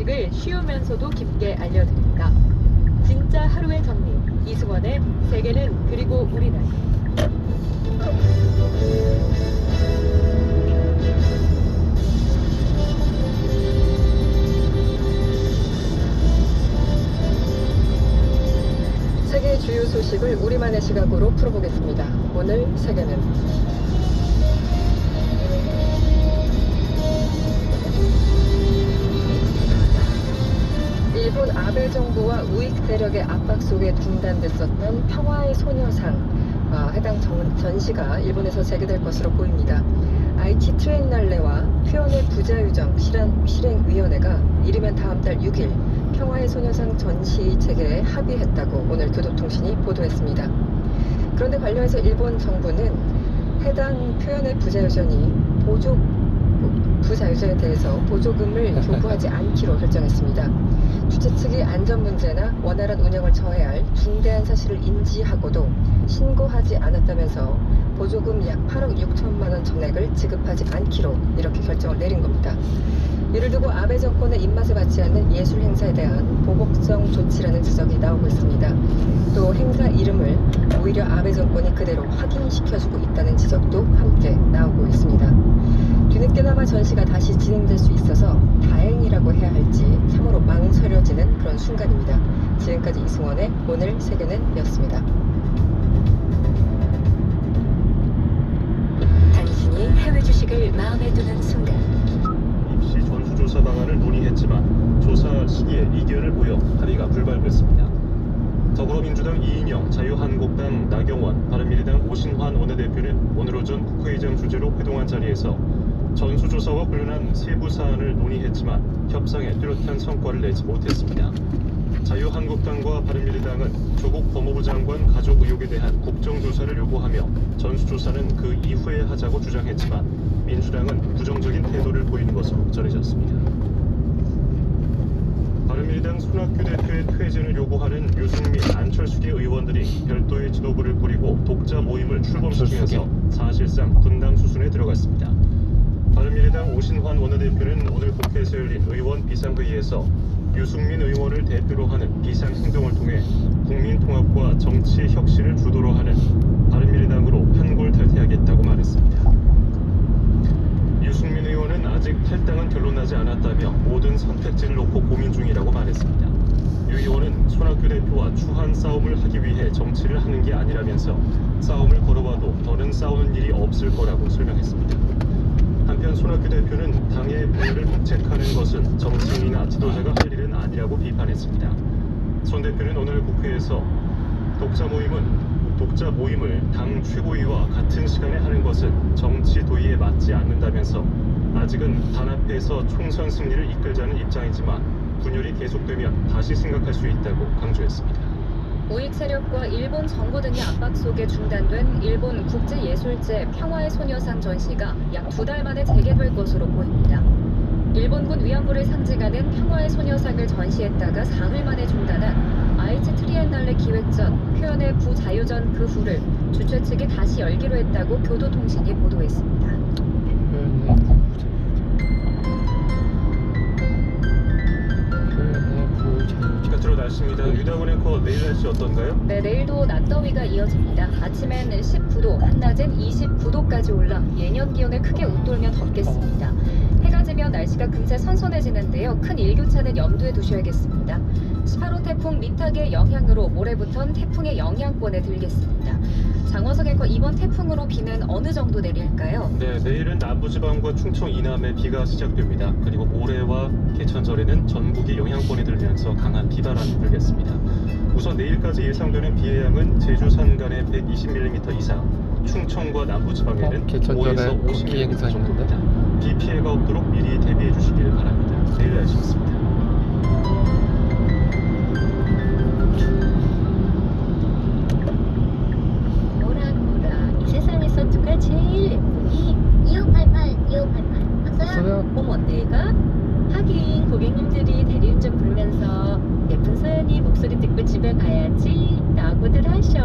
소식을 쉬우면서도 깊게 알려드립니다. 진짜 하루의 정리, 이승원의 세계는 그리고 우리는. 세계 주요 소식을 우리만의 시각으로 풀어보겠습니다. 오늘 세계는 일본 아베 정부와 우익 세력의 압박 속에 중단됐었던 평화의 소녀상 해당 전시가 일본에서 재개될 것으로 보입니다. 아이치 트리엔날레와 표현의 부자유정 실행위원회가 이르면 다음 달 6일 평화의 소녀상 전시 재개에 합의했다고 오늘 교도통신이 보도했습니다. 그런데 관련해서 일본 정부는 해당 표현의 부자유전에 대해서 보조금을 요구하지 않기로 결정했습니다. 주최 측이 안전 문제나 원활한 운영을 처해야 할 중대한 사실을 인지하고도 신고하지 않았다면서 보조금 약 8억 6천만 원 전액을 지급하지 않기로 이렇게 결정을 내린 겁니다. 이를 두고 아베 정권의 입맛에 맞지 않는 예술 행사에 대한 보복성 조치라는 지적이 나오고 있습니다. 또 행사 이름을 오히려 아베 정권이 그대로 확인시켜주고 있다는 지적도 함께 나오고 있습니다. 뒤늦게나마 전시가 다시 진행될 수 있어서 다행이라고 해야 할지 참으로 망설여지는 그런 순간입니다. 지금까지 이승원의 오늘 세계는 였습니다. 당신이 해외 주식을 마음에 두는 순간 입시 전수조사 방안을 논의했지만 조사 시기에 이견을 보여 합의가 불발됐습니다. 더불어민주당 이인영, 자유한국당 나경원, 바른미래당 오신환 원내대표는 오늘 오전 국회의장 주재로 회동한 자리에서 전수조사와 관련한 세부 사안을 논의했지만 협상에 뚜렷한 성과를 내지 못했습니다. 자유한국당과 바른미래당은 조국 법무부 장관 가족 의혹에 대한 국정조사를 요구하며 전수조사는 그 이후에 하자고 주장했지만 민주당은 부정적인 태도를 보이는 것으로 전해졌습니다. 바른미래당 손학규 대표의 퇴진을 요구하는 유승민, 안철수계 의원들이 별도의 지도부를 꾸리고 독자 모임을 출범시키면서 사실상 분당 수순에 들어갔습니다. 바른미래당 오신환 원내대표는 오늘 국회에서 열린 의원 비상회의에서 유승민 의원을 대표로 하는 비상행동을 통해 국민통합과 정치 혁신을 주도로 하는 바른미래당으로 환골탈퇴하겠다고 말했습니다. 유승민 의원은 아직 탈당은 결론나지 않았다며 모든 선택지를 놓고 고민 중이라고 말했습니다. 유 의원은 손학규 대표와 추한 싸움을 하기 위해 정치를 하는 게 아니라면서 싸움을 걸어와도 더는 싸우는 일이 없을 거라고 설명했습니다. 한편 손학규 대표는 당의 분열을 획책하는 것은 정치인이나 지도자가 할 일은 아니라고 비판했습니다. 손 대표는 오늘 국회에서 독자 모임을 당 최고위와 같은 시간에 하는 것은 정치 도의에 맞지 않는다면서 아직은 단합해서 총선 승리를 이끌자는 입장이지만 분열이 계속되면 다시 생각할 수 있다고 강조했습니다. 우익 세력과 일본 정부 등의 압박 속에 중단된 일본 국제예술제 평화의 소녀상 전시가 약 2달 만에 재개될 것으로 보입니다. 일본군 위안부를 상징하는 평화의 소녀상을 전시했다가 사흘 만에 중단한 아이치 트리엔날레 기획전 표현의 부자유전 그 후를 주최 측이 다시 열기로 했다고 교도통신이 보도했습니다. 끝으로 날씨입니다. 유다운 앵커 내일 날씨 어떤가요? 네, 내일도 낮더위가 이어집니다. 아침엔 19도, 한낮엔 29도까지 올라 예년 기온을 크게 웃돌며 덥겠습니다. 해가 지면 날씨가 금세 선선해지는데요. 큰 일교차는 염두에 두셔야겠습니다. 18호 태풍 미탁의 영향으로 모레부터는 태풍의 영향권에 들겠습니다. 장원석 앵커, 이번 태풍으로 비는 어느 정도 내릴까요? 네, 내일은 남부지방과 충청 이남에 비가 시작됩니다. 그리고 모레와 개천절에는 전국이 영향권에 들면서 강한 비바람이 불겠습니다. 우선 내일까지 예상되는 비의 양은 제주 산간에 120mm 이상, 충청과 남부지방에는 5에서 50mm 정도입니다. 비 피해가 없도록 미리 대비해 주시길 바랍니다. 내일 날씨였습니다. 모락모락 이 세상에서 누가 제일 예쁘니? 2588 왔어요? 어머, 내가? 하긴 고객님들이 대리운전 부르면서 예쁜 서연이 목소리 듣고 집에 가야지 라고들 하셔.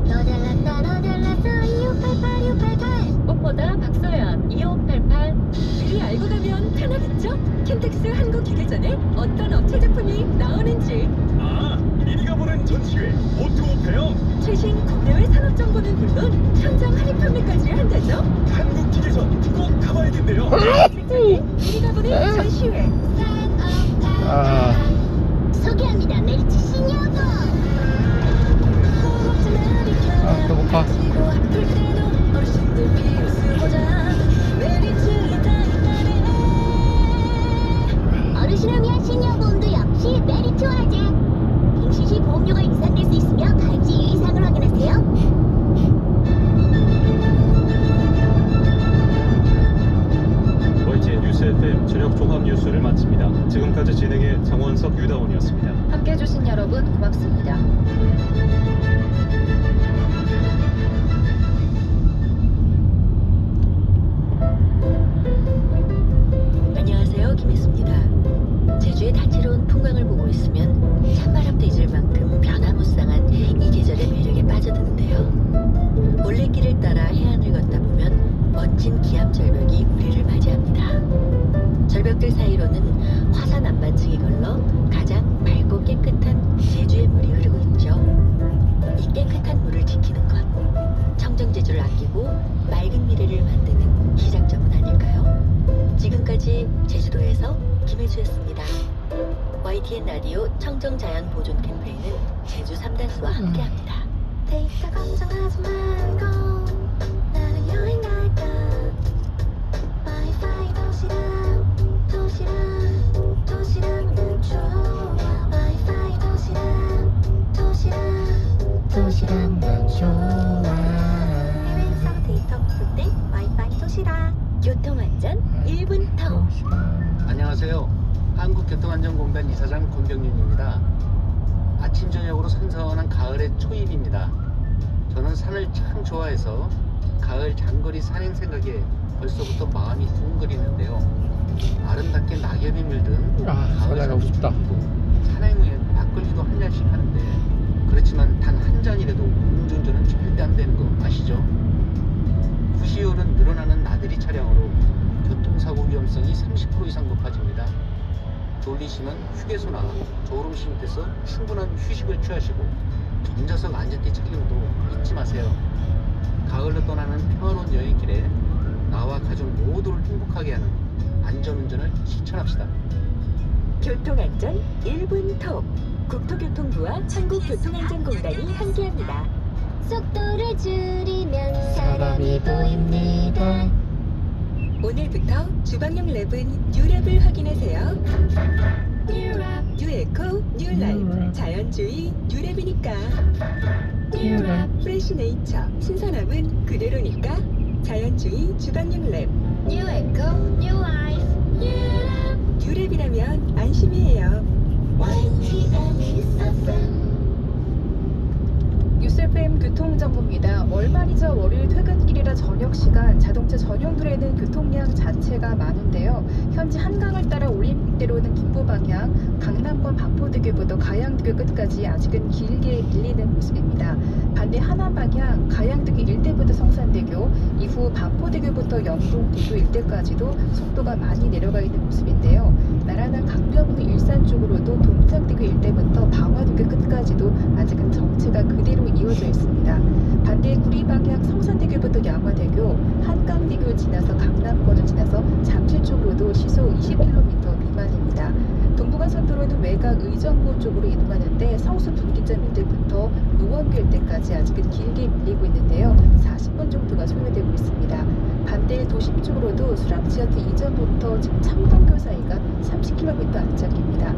너 잘났다 너 잘났어 2588 꽃보다 박서연 2588 미리 알고 가면 편하겠죠? 캔 KTX 한국기계전에 어떤 업체 제품이 나오는지 아, 미리가 보는 전시회 오토페어. 최신 국내외 산업정보는 물론 현장 할인 판매까지 한다죠. 한국 기계전 꼭 가봐야겠네요. 우리가 보는 전시회 소개합니다. 메리츠 신여보. 배고파. 어르신을 위한 신여보험도 역시 메리츠 화재. 임시 시 보험료가 인상될 수 있으며 가입시 유의사항을 확인하세요. YTN 뉴스 FM 저녁 종합 뉴스를 마칩니다. 지금까지 진행의 장원석, 유다원이었습니다. 함께 해주신 여러분 고맙습니다. 안녕하세요, 김혜수입니다. 제주의 다채로운 풍광을 보고 있으면 찬바람도 잊을 만큼 변화무쌍한 이 계절의 매력에 빠져드는데요. 올레길을 따라 해안을 걷다 보면 멋진 기암 절벽이 우리를 맞이합니다. 절벽들 사이로는 화산 안반층이 걸러 가장 맑고 깨끗한 제주의 물이 흐르고 있죠. 이 깨끗한 물을 지키는 것, 청정 제주를 아끼고 맑은 미래를 만드는 시작점은 아닐까요? 지금까지 제주도에서 김혜수였습니다. YTN 라디오 청정자연 보존 캠페인은 제주 3단수와 함께합니다. 데이터 걱정하지 말고 나는 여행 갈까. 와이파이 도시락은 좋아. 와이파이 도시락 난 좋아. 해외에서 데이터 없을 때 와이파이 도시락. 교통안전 1분 턱. 안녕하세요. 한국교통안전공단 이사장 권병윤입니다. 아침 저녁으로 선선한 가을의 초입입니다. 저는 산을 참 좋아해서 가을 장거리 산행 생각에 벌써부터 마음이 두근거리는데요. 아름답게 낙엽이 물든 산에 가고 싶다. 산행 후에 막걸리도 한 잔씩 하는데, 그렇지만 단 한 잔이라도 음주운전은 절대 안 되는 거 아시죠? 구시율은 늘어나는 나들이 차량으로 교통사고 위험성이 30% 이상 높아집니다. 졸리시면 휴게소나 졸음쉼 밑에서 충분한 휴식을 취하시고 전자석 안전띠 착용도 잊지 마세요. 가을로 떠나는 평화로운 여행길에 나와 가족 모두를 행복하게 하는 안전운전을 실천합시다. 교통안전 1분 톡. 국토교통부와 한국교통안전공단이 함께합니다. 속도를 줄이면 사람이 보입니다. 오늘부터 주방용 랩은 뉴랩을 확인하세요. 뉴에코, 뉴라이프, 자연주의, 뉴랩이니까. 프레시 네이처, 신선함은 그대로니까. 자연주의 주방용 랩. 뉴 에코 뉴 라이프 뉴랩이라면 안심이에요. YTN 뉴스 뉴스 FM 교통정보입니다. 월말이죠. 월요일 퇴근길이라 저녁 시간 자동차 전용도로에는 교통량 자체가 많은데요. 현재 한강을 따라 올림픽대로는 김포 방향, 강남권 반포대교부터 가양대교 끝까지 아직은 길게 밀리는 모습입니다. 반대 하남 방향 가양대교 일대부터 성산대교, 이후 반포대교부터 영동대교 일대까지도 속도가 많이 내려가 있는 모습인데요. 나라나 강변북로 일산 쪽으로도 동작대교 일대부터 방화대교 끝까지도 아직은 정체가 그대로 이어져 있습니다. 반대 구리 방향 성산대교부터 양화대교, 한강대교 지나서 강남권을 지나서 잠실 쪽으로도 시속 20km 미만입니다. 동부간선도로는 외곽 의정부 쪽으로 이동하는데 성수 분기점 일대부터 노원교 일대까지 아직은 길게 밀리고 있는데요. 40분 정도가 소요되고 있습니다. 반대 도심 쪽으로도 수락지역대 이전부터 지금 창동교 사이가 30km 안짝입니다.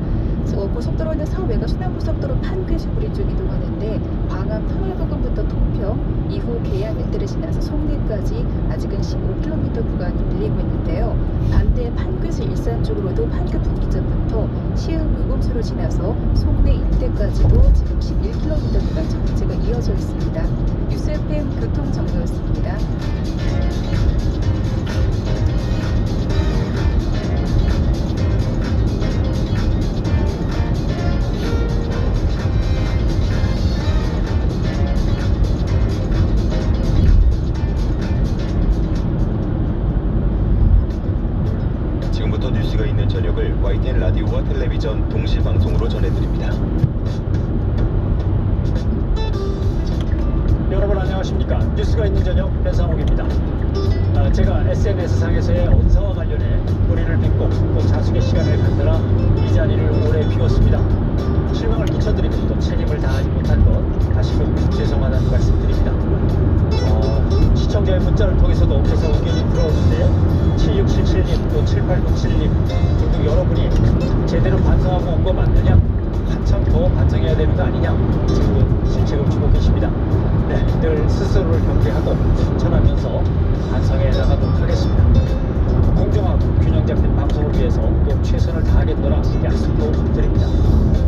고속도로는 서외곽 순환고속도로 판교수구리 쪽 이동하는데 광암 터널 부근부터 통평, 이후 계양 일대를 지나서 송내까지 아직은 15km 구간이 밀리고 있는데요. 반대 판교에서 일산 쪽으로도 판교 분기점부터 시흥 요금소로 지나서 송내 일대까지도 지금 11km 구간 정체가 이어져 있습니다. 뉴스 FM 교통정보였습니다. 지금부터 뉴스가 있는 저녁을 YTN 라디오와 텔레비전 동시 방송으로 전해드립니다. 여러분 안녕하십니까. 뉴스가 있는 저녁 배상욱입니다. 제가 SNS상에서의 언사와 관련해 우리를 빚고 또 자숙의 시간을 갖느라 이 자리를 오래 비웠습니다. 실망을 끼쳐드리고 또 책임을 다하지 못한 것 다시금 죄송하다는 말씀드립니다. 시청자의 문자를 통해서도 계속 의견이 들어오는데 7677님 또 7897님 등등 여러분이 제대로 반성하고 온 거 맞느냐, 한참 더 반성해야 되는 거 아니냐 지금은 실책을 주고 계십니다. 네, 늘 스스로를 경계하고 실천하면서 반성해 나가도록 하겠습니다. 공정하고 균형 잡힌 방송을 위해서 또 최선을 다하겠노라 약속도 드립니다.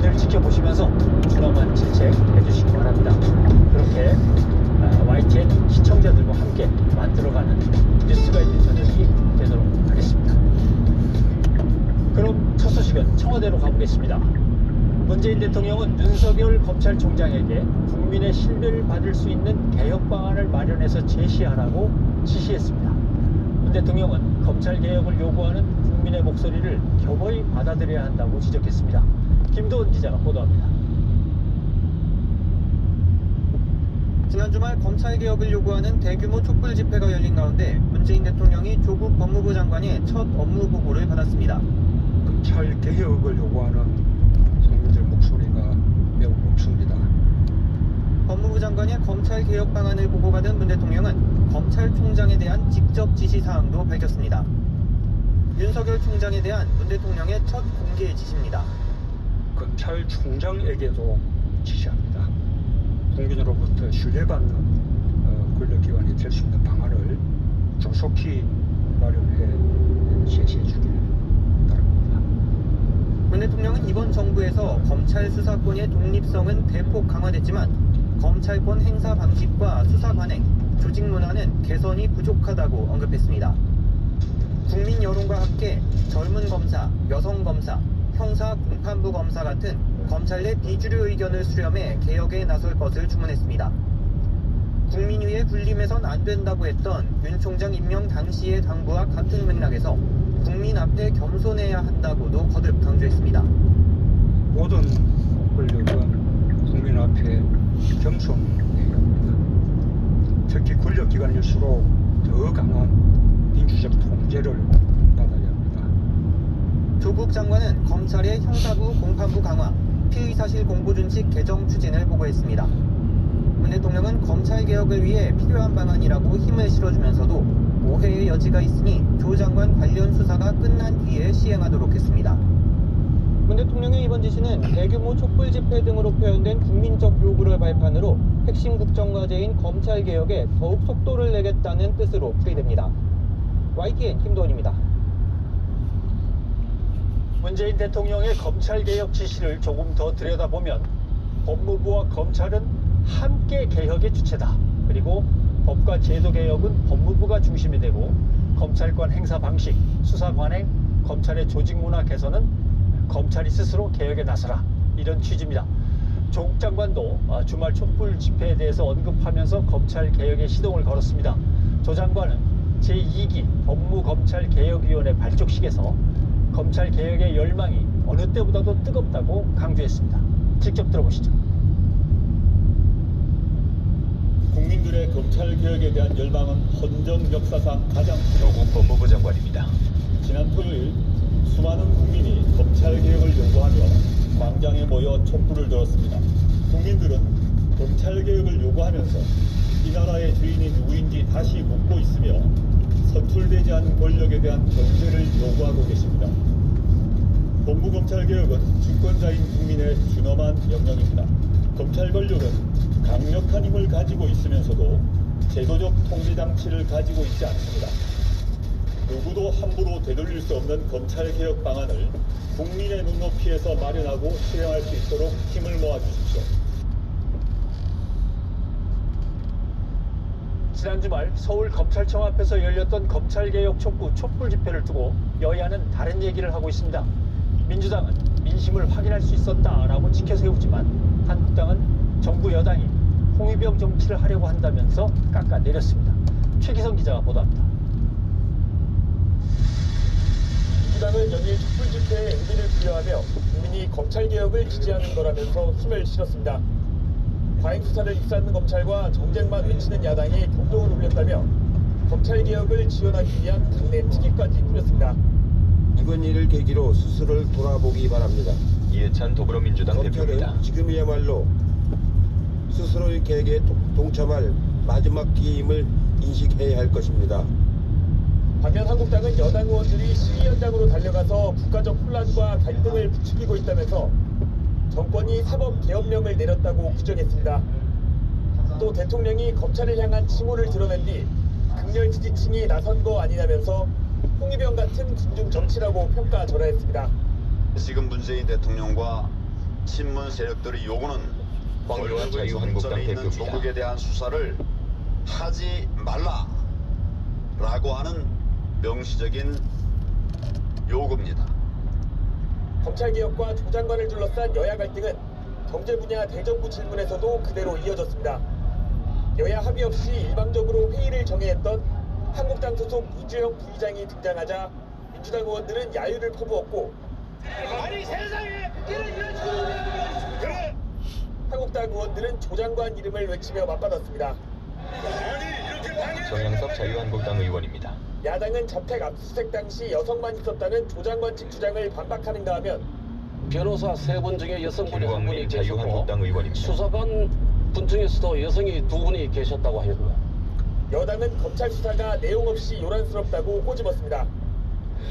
늘 지켜보시면서 준엄한 질책 해주시기 바랍니다. 그렇게 YTN 시청자들과 함께 만들어가는 뉴스가 있는 저녁이 되도록 하겠습니다. 그럼 첫 소식은 청와대로 가보겠습니다. 문재인 대통령은 윤석열 검찰총장에게 국민의 신뢰를 받을 수 있는 개혁 방안을 마련해서 제시하라고 지시했습니다. 문 대통령은 검찰개혁을 요구하는 국민의 목소리를 겸허히 받아들여야 한다고 지적했습니다. 김도원 기자가 보도합니다. 지난 주말 검찰개혁을 요구하는 대규모 촛불 집회가 열린 가운데 문재인 대통령이 조국 법무부 장관의 첫 업무 보고를 받았습니다. 검찰개혁을 요구하는 국민들 목소리가 매우 높습니다. 법무부 장관의 검찰개혁 방안을 보고받은 문 대통령은 검찰총장에 대한 직접 지시사항도 밝혔습니다. 윤석열 총장에 대한 문 대통령의 첫 공개 지시입니다. 검찰총장에게도 지시합니다. 국민으로부터 신뢰받는 권력기관이 될 수 있는 방안을 조속히 마련해 제시해 주길 바랍니다. 문 대통령은 이번 정부에서 검찰 수사권의 독립성은 대폭 강화됐지만 검찰권 행사 방식과 수사 관행, 조직 문화는 개선이 부족하다고 언급했습니다. 국민 여론과 함께 젊은 검사, 여성 검사, 형사 공판부 검사 같은 검찰 내 비주류 의견을 수렴해 개혁에 나설 것을 주문했습니다. 국민위의 군림해선 안 된다고 했던 윤 총장 임명 당시의 당부와 같은 맥락에서 국민 앞에 겸손해야 한다고도 거듭 강조했습니다. 모든 권력은 국민 앞에 겸손해야 합니다. 특히 권력기관일수록 더 강한 민주적 통제를 받아야 합니다. 조국 장관은 검찰의 형사부 공판부 강화, 피의사실 공보준칙 개정 추진을 보고했습니다. 문 대통령은 검찰개혁을 위해 필요한 방안이라고 힘을 실어주면서도 오해의 여지가 있으니 조 장관 관련 수사가 끝난 뒤에 시행하도록 했습니다. 문 대통령의 이번 지시는 대규모 촛불 집회 등으로 표현된 국민적 요구를 발판으로 핵심 국정과제인 검찰개혁에 더욱 속도를 내겠다는 뜻으로 풀이됩니다. YTN 김도원입니다. 문재인 대통령의 검찰개혁 지시를 조금 더 들여다보면 법무부와 검찰은 함께 개혁의 주체다. 그리고 법과 제도 개혁은 법무부가 중심이 되고 검찰권 행사 방식, 수사 관행, 검찰의 조직 문화 개선은 검찰이 스스로 개혁에 나서라. 이런 취지입니다. 조국 장관도 주말 촛불 집회에 대해서 언급하면서 검찰 개혁에 시동을 걸었습니다. 조 장관은 제2기 법무검찰개혁위원회 발족식에서 검찰 개혁의 열망이 어느 때보다도 뜨겁다고 강조했습니다. 직접 들어보시죠. 국민들의 검찰 개혁에 대한 열망은 헌정 역사상 가장 조국 법무부 장관입니다. 지난 토요일 수많은 국민이 검찰 개혁을 요구하며 광장에 모여 촛불을 들었습니다. 국민들은 검찰 개혁을 요구하면서 이 나라의 주인이 누구인지 다시 묻고 있으며 선출되지 않은 권력에 대한 견제를 요구하고 계십니다. 법무검찰개혁은 주권자인 국민의 준엄한 명령입니다. 검찰 권력은 강력한 힘을 가지고 있으면서도 제도적 통제장치를 가지고 있지 않습니다. 누구도 함부로 되돌릴 수 없는 검찰개혁 방안을 국민의 눈높이에서 마련하고 실행할 수 있도록 힘을 모아주십시오. 지난 주말 서울 검찰청 앞에서 열렸던 검찰개혁 촉구 촛불 집회를 두고 여야는 다른 얘기를 하고 있습니다. 민주당은 민심을 확인할 수 있었다라고 지켜세우지만 한국당은 정부 여당이 홍위병 정치를 하려고 한다면서 깎아내렸습니다. 최기성 기자가 보도합니다. 민주당은 연일 촛불 집회에 의미를 부여하며 국민이 검찰개혁을 지지하는 거라면서 힘을 실었습니다. 과잉 수사를 입수하는 검찰과 정쟁만 외치는 야당이 경종을 울렸다며 검찰개혁을 지원하기 위한 당내 특위까지 꾸렸습니다. 이번 일을 계기로 스스로를 돌아보기 바랍니다. 이해찬 더불어민주당 대표입니다. 검찰은 지금이야말로 스스로의 개혁에 동참할 마지막 기회임을 인식해야 할 것입니다. 반면 한국당은 여당 의원들이 시위 현장으로 달려가서 국가적 혼란과 갈등을 부추기고 있다면서 정권이 사법개혁령을 내렸다고 규정했습니다. 또 대통령이 검찰을 향한 칭호를 드러낸 뒤 극렬 지지층이 나선 거 아니냐면서 홍위병 같은 군중 정치라고 평가절하했습니다. 지금 문재인 대통령과 친문 세력들의 요구는 황교안 자유한국당 있는 대표입니다. 조국에 대한 수사를 하지 말라라고 하는 명시적인 요구입니다. 검찰개혁과 조 장관을 둘러싼 여야 갈등은 경제 분야 대정부 질문에서도 그대로 이어졌습니다. 여야 합의 없이 일방적으로 회의를 정해했던 한국당 소속 이주영 부의장이 등장하자 민주당 의원들은 야유를 퍼부었고 아니 세상에 국회는 이런 식으로 그래. 한국당 의원들은 조 장관 이름을 외치며 맞받았습니다. 정영석 자유한국당 의원입니다. 야당은 자택 압수수색 당시 여성만 있었다는 조 장관 측 주장을 반박하는가 하면 변호사 3분 중에 여성분이 한 분이 계셨고 자유한국당 의원입니다. 수사관 분 중에서도 여성이 2분이 계셨다고 하였고요. 여당은 검찰 수사가 내용 없이 요란스럽다고 꼬집었습니다.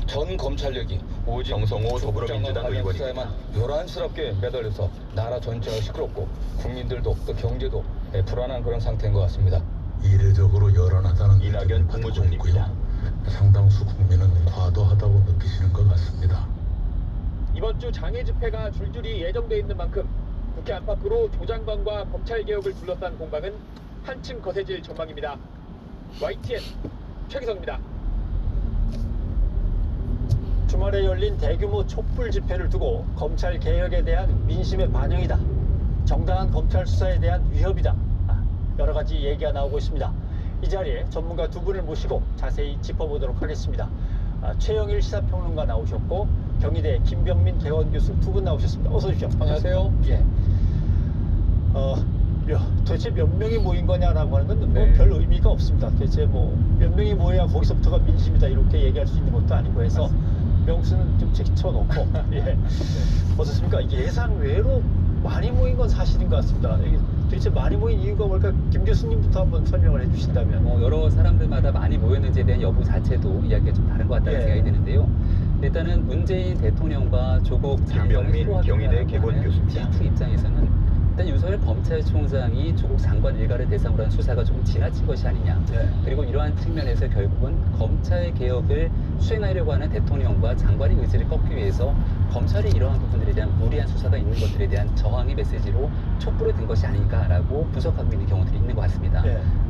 전 검찰력이 오직 정성호 더불어민주당 의원입니다. 수사에만 요란스럽게 매달려서 나라 전체가 시끄럽고 국민들도 또 경제도 불안한 그런 상태인 것 같습니다. 이례적으로 열안하다는 이낙연 국무총리입니다. 상당수 국민은 과도하다고 느끼시는 것 같습니다. 이번 주 장애 집회가 줄줄이 예정돼 있는 만큼 국회 안팎으로 조 장관과 검찰개혁을 둘러싼 공방은 한층 거세질 전망입니다. YTN 최기성입니다. 주말에 열린 대규모 촛불 집회를 두고 검찰 개혁에 대한 민심의 반영이다. 정당한 검찰 수사에 대한 위협이다. 여러 가지 얘기가 나오고 있습니다. 이 자리에 전문가 2분을 모시고 자세히 짚어보도록 하겠습니다. 최영일 시사평론가 나오셨고 경희대 김병민 개원 교수 2분 나오셨습니다. 어서 오십시오. 안녕하세요. 예. 도대체 몇 명이 모인 거냐라고 하는 건 뭐 별 의미가 없습니다. 대체 뭐 몇 명이 모여야 거기서부터가 민심이다 이렇게 얘기할 수 있는 것도 아니고 해서 명수는 좀 제쳐놓고 예. 어떻습니까? 예상 외로 많이 모인 건 사실인 것 같습니다. 이게 도대체 많이 모인 이유가 뭘까? 김 교수님부터 한번 설명을 해주신다면. 여러 사람들마다 많이 모였는지에 대한 여부 자체도 이야기가 좀 다른 것 같다는 생각이 드는데요. 일단은 문재인 대통령과 조국 장관을 경희대 개원 교수입니다. G2 입장에서는 일단 윤석열 검찰총장이 조국 장관 일가를 대상으로 한 수사가 조금 지나친 것이 아니냐. 그리고 이러한 측면에서 결국은 검찰 개혁을 수행하려고 하는 대통령과 장관의 의지를 꺾기 위해서 검찰이 이러한 부분들에 대한 무리한 수사가 있는 것들에 대한 저항의 메시지로 촛불을 든 것이 아닌가라고 분석하고 있는 경우들이 있는 것 같습니다.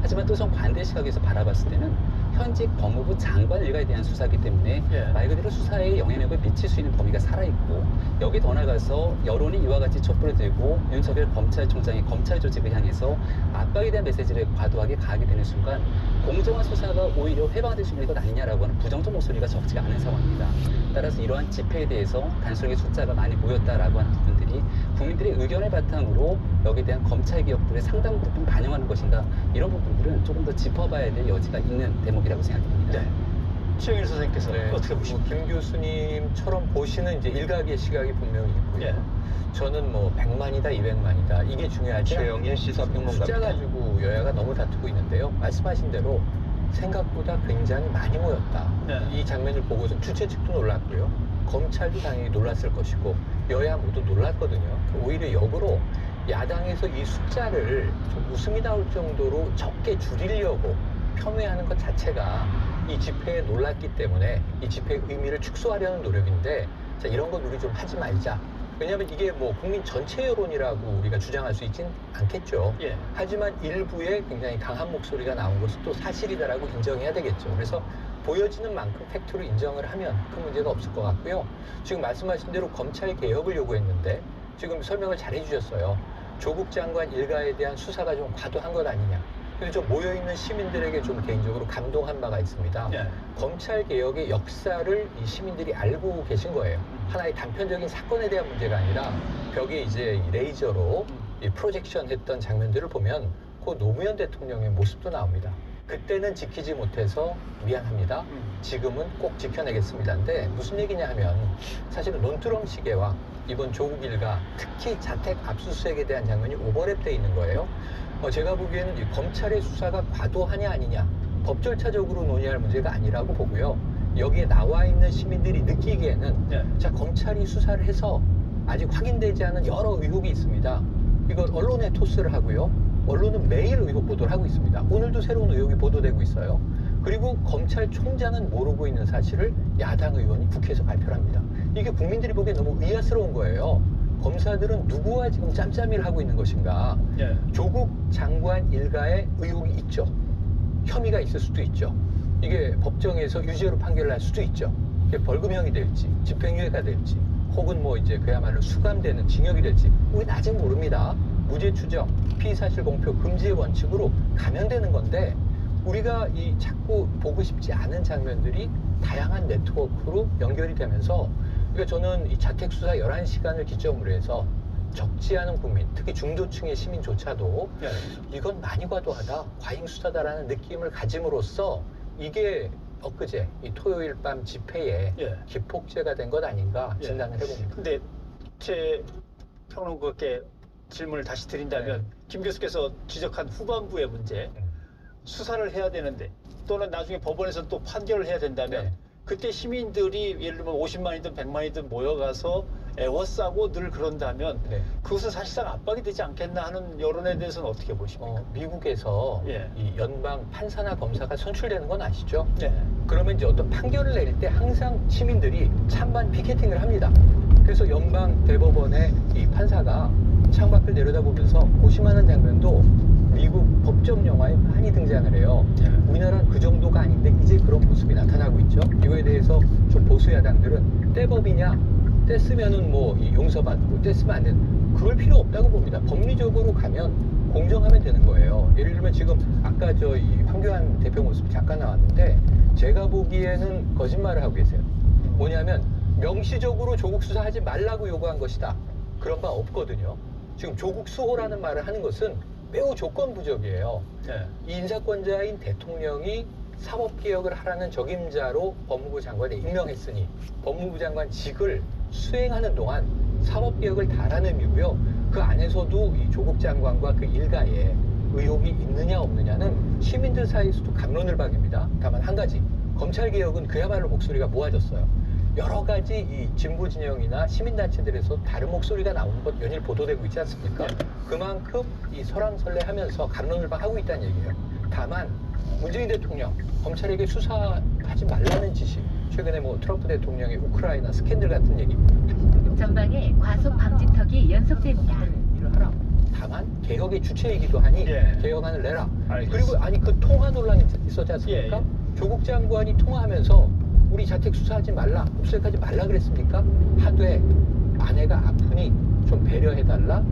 하지만 또 좀 반대 시각에서 바라봤을 때는 현직 법무부 장관 일가에 대한 수사이기 때문에 말 그대로 수사에 영향력을 미칠 수 있는 범위가 살아있고 여기 더 나가서 여론이 이와 같이 촛불을 들고 윤석열 검찰총장이 검찰 조직을 향해서 압박에 대한 메시지를 과도하게 가하게 되는 순간 공정한 수사가 오히려 회방될 수 있는 것 아니냐라고 하는 부정적 목소리가 적지가 않은 상황입니다. 따라서 이러한 집회에 대해서 단순하게 숫자가 많이 모였다라고 하는 부분들이 국민들의 의견을 바탕으로 여기에 대한 검찰 개혁들의 상당 부분 반영하는 것인가 이런 부분들은 조금 더 짚어봐야 될 여지가 있는 대목이라고 생각됩니다. 최영일 선생님께서 어떻게 보십니까? 김 교수님처럼 보시는 이제 일각의 시각이 분명히 있고요. 저는 뭐 100만이다, 200만이다 이게 중요하지 최영일 시사평론가입니다. 숫자 가지고 여야가 너무 다투고 있는데요. 말씀하신 대로 생각보다 굉장히 많이 모였다. 이 장면을 보고서 주최 측도 놀랐고요. 검찰도 당연히 놀랐을 것이고 여야 모두 놀랐거든요. 오히려 역으로 야당에서 이 숫자를 좀 웃음이 나올 정도로 적게 줄이려고 폄훼하는 것 자체가 이 집회에 놀랐기 때문에 이 집회의 의미를 축소하려는 노력인데 자, 이런 건 우리 좀 하지 말자. 왜냐하면 이게 뭐 국민 전체 여론이라고 우리가 주장할 수 있진 않겠죠. 하지만 일부의 굉장히 강한 목소리가 나온 것은 또 사실이다라고 인정해야 되겠죠. 그래서 보여지는 만큼 팩트로 인정을 하면 큰 문제가 없을 것 같고요. 지금 말씀하신 대로 검찰 개혁을 요구했는데 지금 설명을 잘 해주셨어요. 조국 장관 일가에 대한 수사가 좀 과도한 것 아니냐. 근데 좀 모여있는 시민들에게 좀 개인적으로 감동한 바가 있습니다. 검찰 개혁의 역사를 이 시민들이 알고 계신 거예요. 하나의 단편적인 사건에 대한 문제가 아니라 벽에 이제 이 레이저로 이 프로젝션 했던 장면들을 보면 그 노무현 대통령의 모습도 나옵니다. 그때는 지키지 못해서 미안합니다. 지금은 꼭 지켜내겠습니다인데 무슨 얘기냐 하면 사실은 논두렁 시계와 이번 조국 일가 특히 자택 압수수색에 대한 장면이 오버랩돼 있는 거예요. 제가 보기에는 이 검찰의 수사가 과도하냐 아니냐 법 절차적으로 논의할 문제가 아니라고 보고요. 여기에 나와 있는 시민들이 느끼기에는 자 검찰이 수사를 해서 아직 확인되지 않은 여러 의혹이 있습니다. 이걸 언론에 토스를 하고요. 언론은 매일 의혹 보도를 하고 있습니다. 오늘도 새로운 의혹이 보도되고 있어요. 그리고 검찰총장은 모르고 있는 사실을 야당 의원이 국회에서 발표를 합니다. 이게 국민들이 보기에 너무 의아스러운 거예요. 검사들은 누구와 지금 짬짬이를 하고 있는 것인가? 조국 장관 일가에 의혹이 있죠. 혐의가 있을 수도 있죠. 이게 법정에서 유죄로 판결을 할 수도 있죠. 이게 벌금형이 될지, 집행유예가 될지, 혹은 뭐 이제 그야말로 수감되는 징역이 될지, 우리는 아직 모릅니다. 무죄 추정, 피의사실 공표 금지의 원칙으로 가면 되는 건데 우리가 이 자꾸 보고 싶지 않은 장면들이 다양한 네트워크로 연결이 되면서 그러니까 저는 이 자택 수사 11시간을 기점으로 해서 적지 않은 국민, 특히 중도층의 시민조차도 이건 많이 과도하다, 과잉 수사다라는 느낌을 가짐으로써 이게 엊그제 이 토요일 밤 집회에 기폭제가 된 것 아닌가 진단을 해봅니다. 근데 제 평론가께 질문을 다시 드린다면 김 교수께서 지적한 후반부의 문제 수사를 해야 되는데 또는 나중에 법원에서 또 판결을 해야 된다면 그때 시민들이 예를 들면 50만이든 100만이든 모여가서 애워싸고 늘 그런다면 그것은 사실상 압박이 되지 않겠나 하는 여론에 대해서는 어떻게 보십니까? 미국에서 이 연방 판사나 검사가 선출되는 건 아시죠? 그러면 이제 어떤 판결을 내릴 때 항상 시민들이 찬반 피켓팅을 합니다. 그래서 연방 대법원의 이 판사가 창밖을 내려다보면서 고심하는 장면도 미국 법정 영화에 많이 등장을 해요. 우리나라는 그 정도가 아닌데 이제 그런 모습이 나타나고 있죠. 이거에 대해서 좀 보수 야당들은 떼법이냐, 떼쓰면은 뭐 용서받고 떼쓰면 안 되는 그럴 필요 없다고 봅니다. 법리적으로 가면 공정하면 되는 거예요. 예를 들면 지금 아까 저 이 황교안 대표 모습 잠깐 나왔는데 제가 보기에는 거짓말을 하고 계세요. 뭐냐면 명시적으로 조국 수사하지 말라고 요구한 것이다. 그런 바 없거든요. 지금 조국 수호라는 말을 하는 것은 매우 조건부적이에요. 이 인사권자인 대통령이 사법개혁을 하라는 적임자로 법무부 장관에 임명했으니 법무부 장관직을 수행하는 동안 사법개혁을 다라는 의미고요. 그 안에서도 이 조국 장관과 그 일가에 의혹이 있느냐 없느냐는 시민들 사이에서도 갑론을 박입니다. 다만 한 가지, 검찰개혁은 그야말로 목소리가 모아졌어요. 여러 가지 이 진보 진영이나 시민단체들에서 다른 목소리가 나오는 것 연일 보도되고 있지 않습니까? 그만큼 이 설왕설래하면서 갑론을박하고 있다는 얘기예요. 다만 문재인 대통령 검찰에게 수사하지 말라는 지시, 최근에 뭐 트럼프 대통령의 우크라이나 스캔들 같은 얘기, 전방에 과속 방지턱이 연속됩니다. 일을 하라. 다만 개혁의 주체이기도 하니 개혁안을 내라. 그리고 아니 그 통화 논란이 있었지 않습니까? 조국 장관이 통화하면서 우리 자택 수사하지 말라, 압수수색하지 말라 그랬습니까? 하되 아내가 아프니 좀 배려해달라.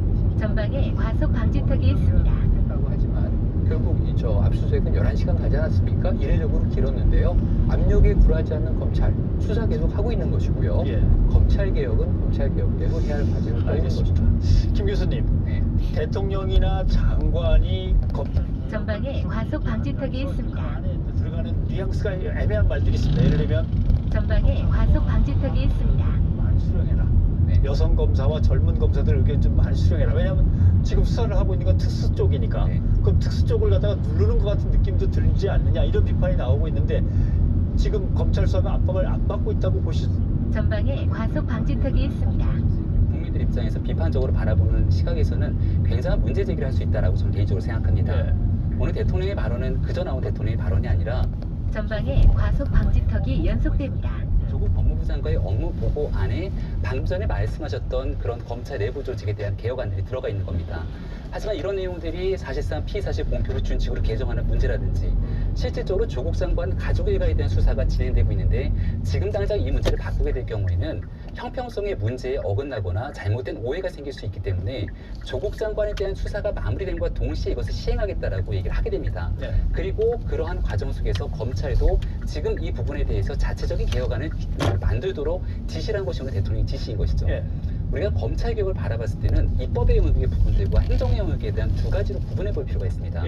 전방에 과속 방지턱이 있습니다. 라고 하지만 결국 저 압수수색은 11시간 가지 않았습니까? 이례적으로 길었는데요. 압력에 굴하지 않는 검찰, 수사 계속 하고 있는 것이고요. 검찰 개혁은 검찰 개혁대로 해야 할 과제를 떠 있는 것이죠. 김 교수님, 대통령이나 장관이 전방에 과속 방지턱이 있습니다. 들어가는 뉘앙스가 애매한 말들이 있습니다. 예를 들면 전방에 과속 방지턱이 있습니다. 많이 수령해라. 여성 검사와 젊은 검사들 의견 좀 많이 수령해라. 왜냐하면 지금 수사를 하고 있는 건 특수 쪽이니까 그럼 특수 쪽을 갖다가 누르는 것 같은 느낌도 들지 않느냐 이런 비판이 나오고 있는데 지금 검찰 수사가 압박을 안 받고 있다고 보시죠? 전방에 과속 방지턱이 있습니다. 국민들 입장에서 비판적으로 바라보는 시각에서는 굉장한 문제 제기를 할 수 있다라고 저는 개인적으로 생각합니다. 오늘 대통령의 발언은 그저 나온 대통령의 발언이 아니라 전방에 과속 방지턱이 연속됩니다. 조국 법무부 장관의 업무 보고 안에 방금 전에 말씀하셨던 그런 검찰 내부 조직에 대한 개혁안들이 들어가 있는 겁니다. 하지만 이런 내용들이 사실상 피의사실 공표를 준칙으로 개정하는 문제라든지 실질적으로 조국 장관 가족 일가에 대한 수사가 진행되고 있는데 지금 당장 이 문제를 바꾸게 될 경우에는 형평성의 문제에 어긋나거나 잘못된 오해가 생길 수 있기 때문에 조국 장관에 대한 수사가 마무리됨과 동시에 이것을 시행하겠다라고 얘기를 하게 됩니다. 그리고 그러한 과정 속에서 검찰도 지금 이 부분에 대해서 자체적인 개혁안을 만들도록 지시를 한 것이 오늘 대통령의 지시인 것이죠. 우리가 검찰 개혁을 바라봤을 때는 입법의 영역의 부분들과 행정의 영역에 대한 두 가지로 구분해 볼 필요가 있습니다.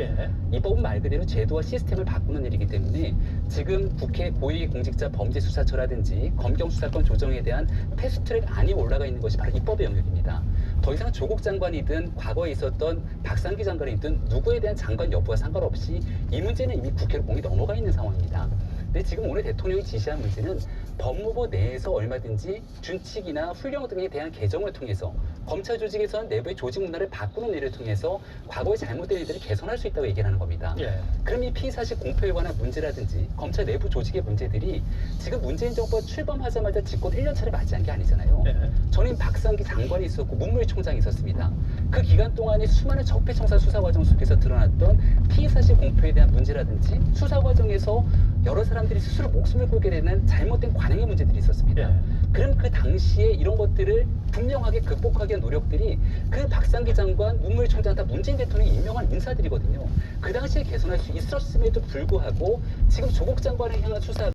입법은 말 그대로 제도와 시스템을 바꾸는 일이기 때문에 지금 국회 고위공직자범죄수사처라든지 검경수사권 조정에 대한 패스트트랙 안이 올라가 있는 것이 바로 입법의 영역입니다. 더 이상 조국 장관이든 과거에 있었던 박상기 장관이든 누구에 대한 장관 여부와 상관없이 이 문제는 이미 국회로 공이 넘어가 있는 상황입니다. 근데 지금 오늘 대통령이 지시한 문제는 법무부 내에서 얼마든지 준칙이나 훈령 등에 대한 개정을 통해서 검찰 조직에서는 내부의 조직 문화를 바꾸는 일을 통해서 과거의 잘못된 일들을 개선할 수 있다고 얘기를 하는 겁니다. 그럼 이 피의사실 공표에 관한 문제라든지 검찰 내부 조직의 문제들이 지금 문재인 정부가 출범하자마자 집권 1년차를 맞이한 게 아니잖아요. 전임 박상기 장관이 있었고 문무일총장이 있었습니다. 그 기간 동안에 수많은 적폐청산 수사 과정 속에서 드러났던 피의사실 공표에 대한 문제라든지 수사 과정에서 여러 사람들이 스스로 목숨을 걸게 되는 잘못된 관행의 문제들이 있었습니다. 그럼 그 당시에 이런 것들을 분명하게 극복하기 위한 노력들이 그 박상기 장관, 문무일총장 다 문재인 대통령이 임명한 인사들이거든요. 그 당시에 개선할 수 있었음에도 불구하고 지금 조국 장관을 향한 수사